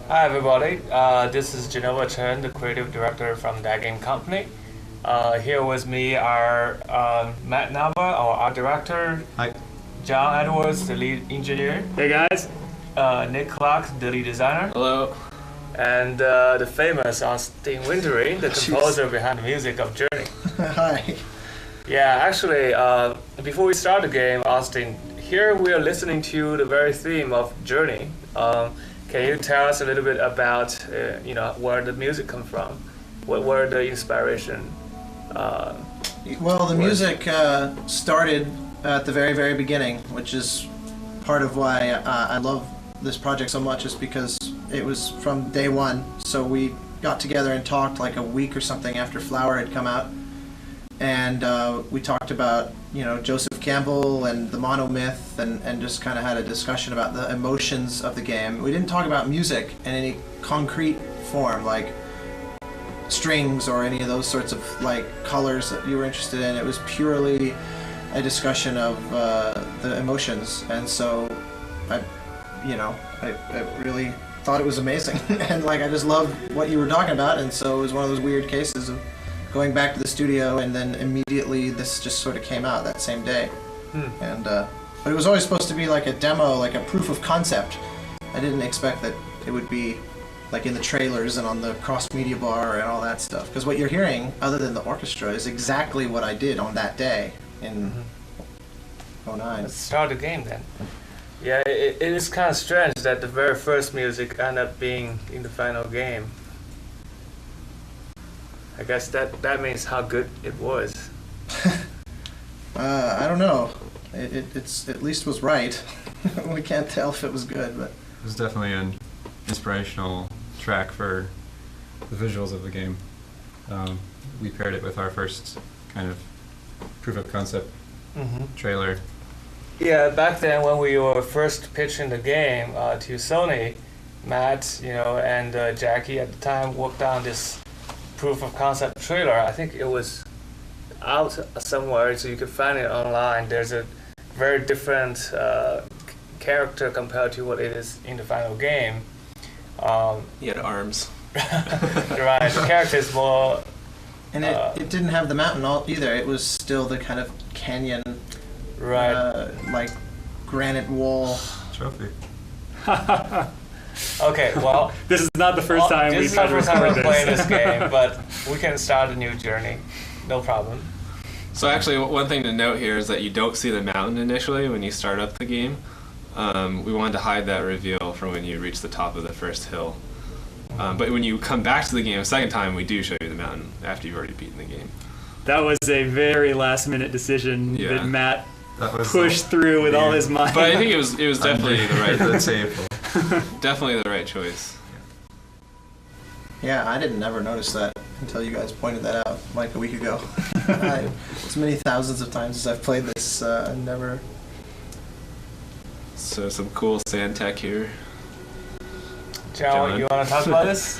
Hi everybody, this is Genova Chen, the creative director from that game company. Here with me are Matt Nava, our art director. Hi. John Edwards, the lead engineer. Hey guys. Nick Clark, the lead designer. Hello. And the famous Austin Wintory, the composer behind the music of Journey. Hi. Yeah, actually, before we start the game, Austin, here we are listening to the very theme of Journey. Can you tell us a little bit about, where the music comes from? Where the inspiration? Well, the music started at the very, very beginning, which is part of why I love this project so much, is because it was from day one. So we got together and talked like a week or something after Flower had come out, and we talked about Joseph Campbell and the monomyth, and just kind of had a discussion about the emotions of the game. We didn't talk about music in any concrete form, like strings or any of those sorts of like colors that you were interested in. It was purely a discussion of the emotions, and so I really thought it was amazing. And like I just loved what you were talking about, and so it was one of those weird cases of going back to the studio, and then immediately this just sort of came out that same day. And but it was always supposed to be like a demo, like a proof of concept. I didn't expect that it would be like in the trailers and on the cross-media bar and all that stuff. Because what you're hearing, other than the orchestra, is exactly what I did on that day in '09. Let's start the game then. Yeah, it is kind of strange that the very first music ended up being in the final game. I guess that means how good it was. I don't know. It's at least was right. We can't tell if it was good, but It was definitely an inspirational track for the visuals of the game. We paired it with our first kind of proof of concept trailer. Yeah, back then when we were first pitching the game to Sony, Matt, and Jackie at the time worked on this proof of concept trailer. I think it was out somewhere, so you could find it online. There's a very different character compared to what it is in the final game. He had arms. Right, the character is more... and it didn't have the mountain either. It was still the kind of canyon, right, like granite wall. Trophy. Okay, well... This is not the first time we've tried to record we're playing this game, but we can start a new journey. No problem. So actually, one thing to note here is that you don't see the mountain initially when you start up the game. We wanted to hide that reveal for when you reach the top of the first hill. But when you come back to the game a second time, we do show you the mountain after you've already beaten the game. That was a very last-minute decision that Matt pushed through with all his mind. But I think it was definitely the right definitely the right choice. Yeah, I didn't ever notice that until you guys pointed that out like a week ago. As many thousands of times as I've played this, I never... So some cool sand tech here. John, you want to talk about this?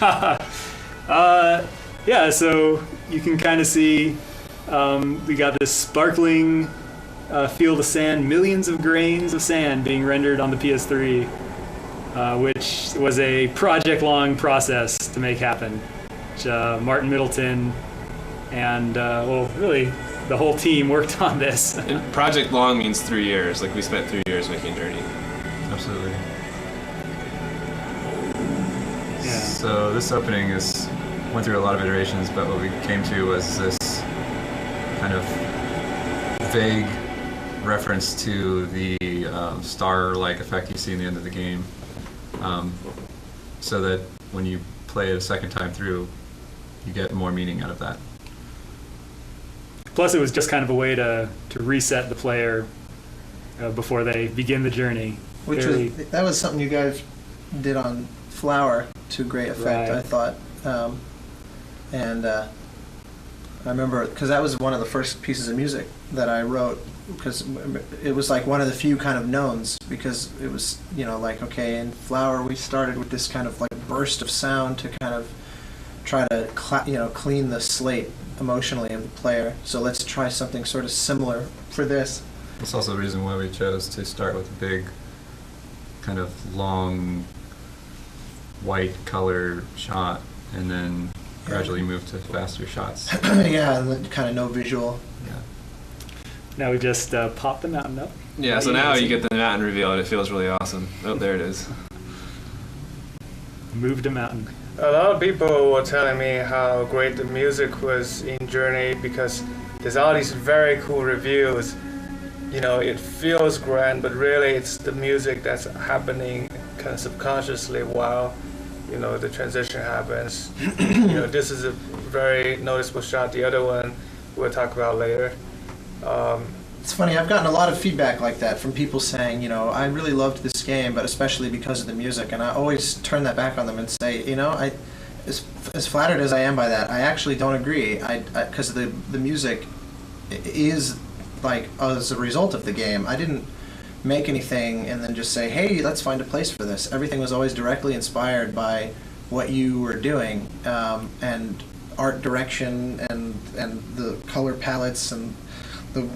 Yeah, so you can kind of see we got this sparkling field of sand, millions of grains of sand being rendered on the PS3, which was a project-long process to make happen. Which, Martin Middleton and, really, the whole team worked on this. And project long means 3 years. Like, we spent 3 years making Journey. Absolutely. Yeah. So this opening went through a lot of iterations, but what we came to was this kind of vague reference to the star-like effect you see in the end of the game, so that when you play it a second time through, you get more meaning out of that. Plus, it was just kind of a way to reset the player before they begin the journey. That was something you guys did on Flower to great effect, Right. I thought. And I remember, because that was one of the first pieces of music that I wrote, because it was like one of the few kind of knowns, because it was, like, okay, in Flower we started with this kind of like burst of sound to kind of try to clean the slate emotionally of the player. So let's try something sort of similar for this. That's also the reason why we chose to start with a big, kind of long white color shot, and then gradually move to faster shots. Yeah, kind of no visual. Yeah. Now we just pop the mountain up. Yeah, so now you get the mountain reveal, and it feels really awesome. Oh, there it is. Moved a mountain. A lot of people were telling me how great the music was in Journey because there's all these very cool reviews. You know, it feels grand, but really it's the music that's happening kind of subconsciously while, you know, the transition happens. You know, this is a very noticeable shot. The other one we'll talk about later. It's funny, I've gotten a lot of feedback like that from people saying, you know, I really loved this game, but especially because of the music, and I always turn that back on them and say, you know, as flattered as I am by that, I actually don't agree, because the music is, like, as a result of the game. I didn't make anything and then just say, hey, let's find a place for this. Everything was always directly inspired by what you were doing, and art direction and the color palettes and the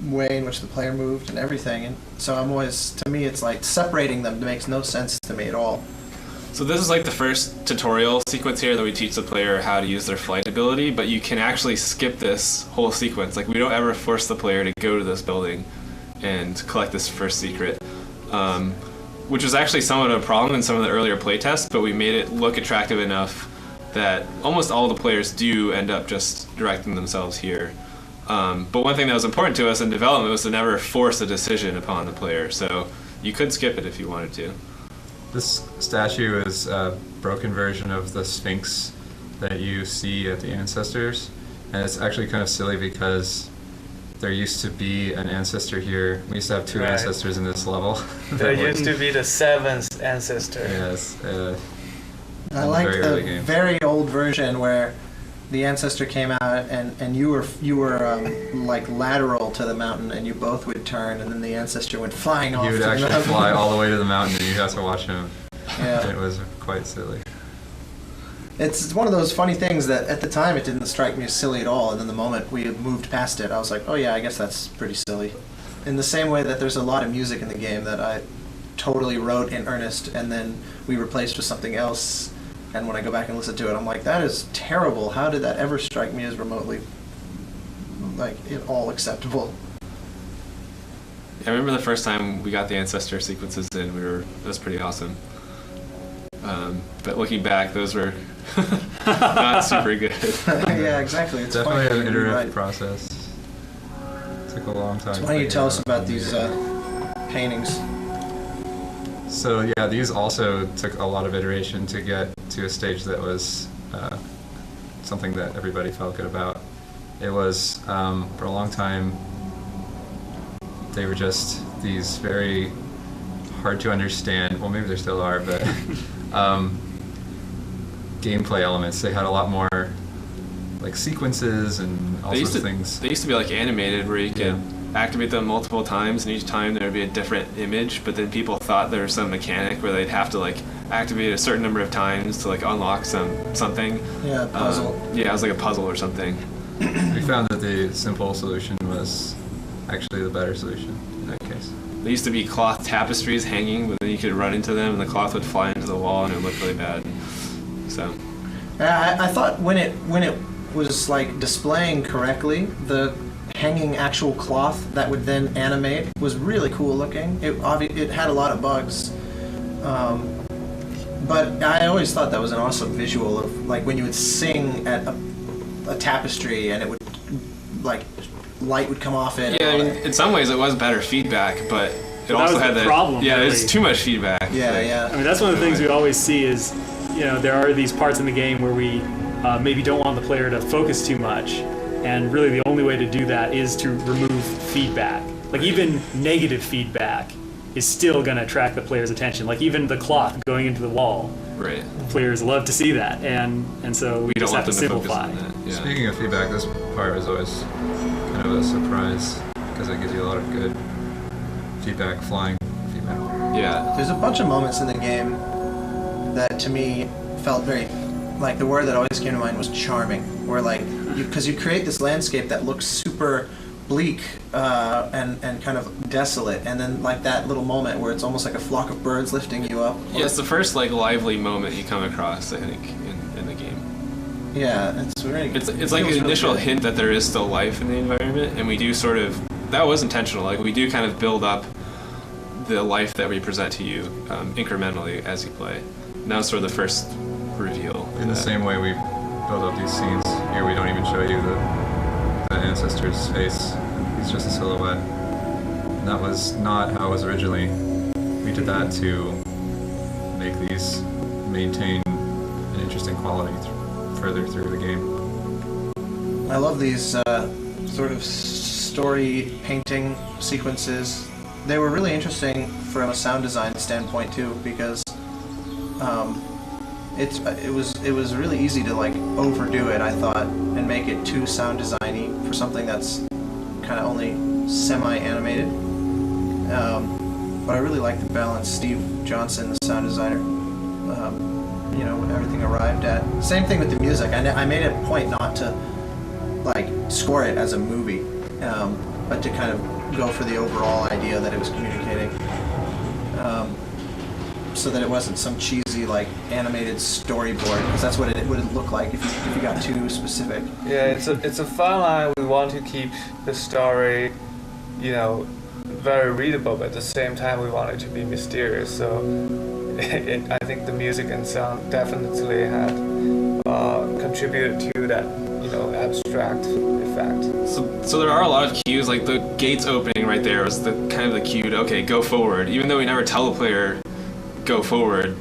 way in which the player moved and everything. And so I'm always, to me, it's like separating them makes no sense to me at all. So this is like the first tutorial sequence here that we teach the player how to use their flight ability, but you can actually skip this whole sequence. Like, we don't ever force the player to go to this building and collect this first secret, which was actually somewhat of a problem in some of the earlier playtests, but we made it look attractive enough that almost all the players do end up just directing themselves here. But one thing that was important to us in development was to never force a decision upon the player, so you could skip it if you wanted to. This statue is a broken version of the Sphinx that you see at the Ancestors, and it's actually kind of silly because there used to be an ancestor here. We used to have two Right. ancestors in this level. There used to be the seventh ancestor. Yes. I in like very the early game. very old version where the ancestor came out and you were like lateral to the mountain, and you both would turn, and then the ancestor went flying off. He would to the actually mountain. fly all the way to the mountain, and you have to watch him. Yeah. It was quite silly. It's one of those funny things that at the time it didn't strike me as silly at all, and then the moment we had moved past it, I was like, oh yeah, I guess that's pretty silly. In the same way that there's a lot of music in the game that I totally wrote in earnest, and then we replaced with something else, and when I go back and listen to it, I'm like, that is terrible. How did that ever strike me as remotely, like, at all acceptable? I remember the first time we got the ancestor sequences in, it was pretty awesome. But looking back, those were not super good. Yeah, exactly. It's Definitely funny an when you iterative write. process. Took a long time. So why don't you tell us about these paintings? So yeah, these also took a lot of iteration to get to a stage that was something that everybody felt good about. It was, for a long time, they were just these very hard to understand, well maybe there still are, but gameplay elements. They had a lot more like sequences and all sorts of things. They used to be like animated, where you could activate them multiple times, and each time there would be a different image, but then people thought there was some mechanic where they'd have to like activate a certain number of times to like unlock something. Yeah, puzzle. Yeah, it was like a puzzle or something. We found that the simple solution was actually the better solution in that case. There used to be cloth tapestries hanging, but then you could run into them and the cloth would fly into the wall and it would look really bad. So I thought when it was like displaying correctly, the hanging actual cloth that would then animate was really cool looking. It had a lot of bugs, but I always thought that was an awesome visual of like when you would sing at a tapestry and it would like light would come off it. yeah, I and all mean, that. in some ways it was better feedback, but it That also was had the that problem, Yeah, really. it's too much feedback. Yeah, Like, yeah. I mean, that's one of the things we always see is, you know, there are these parts in the game where we maybe don't want the player to focus too much, and really the only way to do that is to remove feedback. Like even negative feedback is still going to attract the player's attention. Like even the cloth going into the wall, Right. players love to see that, and so we We don't just want have to them to focus simplify. on that. Yeah. Speaking of feedback, this part was always kind of a surprise because it gives you a lot of good feedback, flying feedback. Yeah. There's a bunch of moments in the game that to me felt very, like the word that always came to mind was charming, where like, because you create this landscape that looks super bleak and kind of desolate, and then like that little moment where it's almost like a flock of birds lifting you up. Yeah, it's the first like lively moment you come across, I think, in the game. Yeah, it's very. It's like an initial hint that there is still life in the environment, and we do sort of, that was intentional. Like we do kind of build up the life that we present to you incrementally as you play. And that was sort of the first reveal. In the same way we build up these scenes here, we don't even show you the ancestor's face. He's just a silhouette. And that was not how it was originally. We did that to make these maintain an interesting quality further through the game. I love these sort of story painting sequences. They were really interesting from a sound design standpoint too, because it was really easy to like overdo it, I thought, and make it too sound designy for something that's kind of only semi-animated. But I really like the balance. Steve Johnson, the sound designer, everything arrived at. Same thing with the music. I made it a point not to like score it as a movie, but to kind of go for the overall idea that it was communicating, so that it wasn't some cheesy like animated storyboard, because that's what it would look like if you got too specific. Yeah, it's a fine line. We want to keep the story, very readable, but at the same time we want it to be mysterious. So I think the music and sound definitely had contributed to that, abstract effect. So there are a lot of cues, like the gates opening right there was the kind of the cue to, okay, go forward. Even though we never tell the player go forward,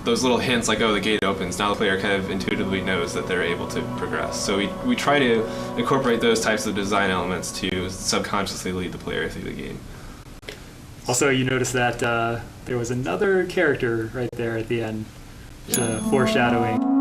those little hints like, oh, the gate opens, now the player kind of intuitively knows that they're able to progress. So we try to incorporate those types of design elements to subconsciously lead the player through the game. Also, you notice that there was another character right there at the end, foreshadowing.